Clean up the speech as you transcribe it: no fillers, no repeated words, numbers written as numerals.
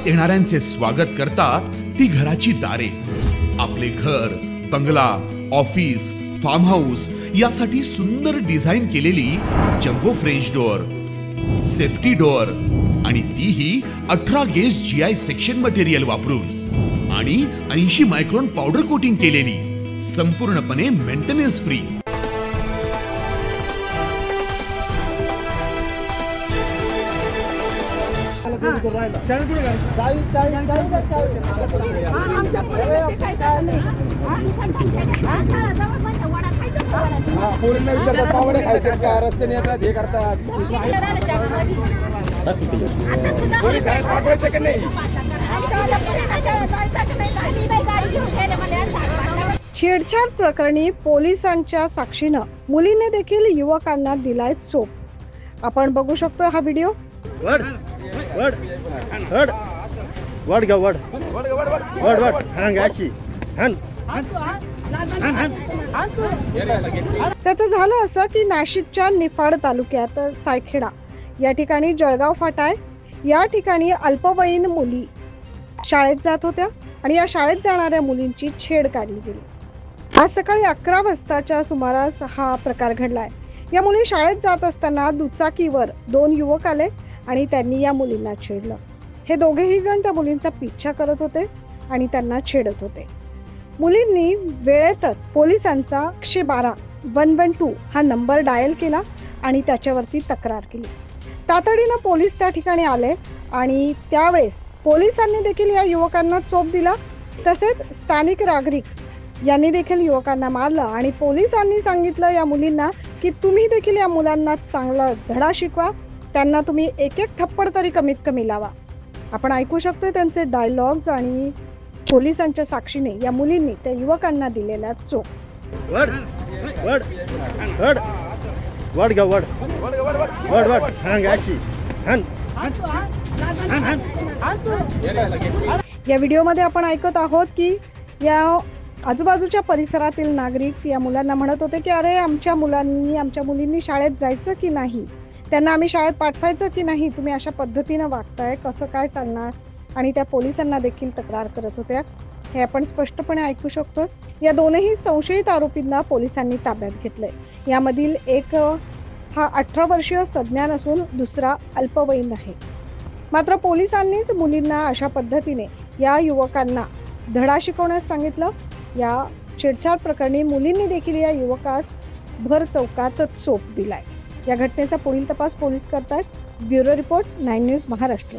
येणाऱ्यांचे स्वागत करतात ती घराची दारे। आपले घर, बंगला, ऑफिस, फार्म हाऊस यासाठी सुंदर डिझाईन केलेली jumbo French door, safety door आणि तीही 18 गेज GI सेक्शन मटेरियल वापरून आणि 80 मायक्रॉन पावडर कोटिंग केलेली, संपूर्णपणे मेंटेनन्स फ्री। छेडछाड प्रकरणी पोलिसांच्या साक्षीनं मुलीने देखील युवकांना दिलाय चोप। आपण बघू शकतो हा व्हिडिओ। वड वड वड वड ग वड वड वड वड हांग अशी हन त्याचं झालं असं की नाशिकच्या निफाड तालुक्यात सायखेडा या ठिकाणी जळगाव फाटा आहे। या ठिकाणी अल्पवयीन मुली शाळेत जात होत्या आणि या शाळेत जाणाऱ्या मुलींची छेड काढली गेली। आज सकाळी 11 वाजताच्या सुमारास हा प्रकार घडलाय। या मुली शाळेत जात असताना दुचाकीवर 2 युवक आले आणि त्यांनी या मुलींना छेडलं। हे दोघेही जण त्या मुलींचा पिच्छा करत होते आणि त्यांना छेडत होते। मुलींनी वेळेतच पोलिसांचा 112 112 हा नंबर डायल केला आणि त्याच्यावरती तक्रार केली। तातडीनं पोलीस त्या ठिकाणी आले आणि त्यावेळेस पोलिसांनी देखील या युवकांना चोप दिला। तसेच स्थानिक नागरिक यांनी देखील युवकांना मारलं आणि पोलिसांनी सांगितलं या मुलींना की तुम्ही देखील या मुलांना चांगला धडा शिकवा, त्यांना तुम्ही एक थप्पड तरी कमीत कमी लावा। आपण ऐकू शकतोय त्यांचे डायलॉग्स आणि पोलिसांच्या साक्षीने या मुलींनी त्या युवकांना दिलेला चोप। वड वड वड वड ग वड वड वड हांग अशी हन या व्हिडिओमध्ये आपण ऐकत आहोत की या आजूबाजूच्या परिसरातील नागरिक या मुलांना म्हणत होते की अरे आमच्या मुलींनी शाळेत जायचं की नाही, त्यांना आम्ही शाळेत पाठवायचं की नाही, तुम्ही अशा पद्धतीने वागताय, कसं काय चालणार। आणि त्या पोलिसांना देखील तक्रार करत होत्या, हे आपण स्पष्टपणे ऐकू शकतो। या दोनही संशयित आरोपींना पोलिसांनी ताब्यात घेतलंय। यामधील एक हा 18 वर्षीय सज्ञान असून दुसरा अल्पवयीन आहे। मात्र पोलिसांनीच मुलींना अशा पद्धतीने या युवकांना धडा शिकवण्यास सांगितलं। या छेडछाड प्रकरणी मुलींनी देखील या युवकास भर चौकात चोप दिलाय। या घटनेचा पुढील तपास पोलीस करतायत। Bureau report 9 news Maharashtra.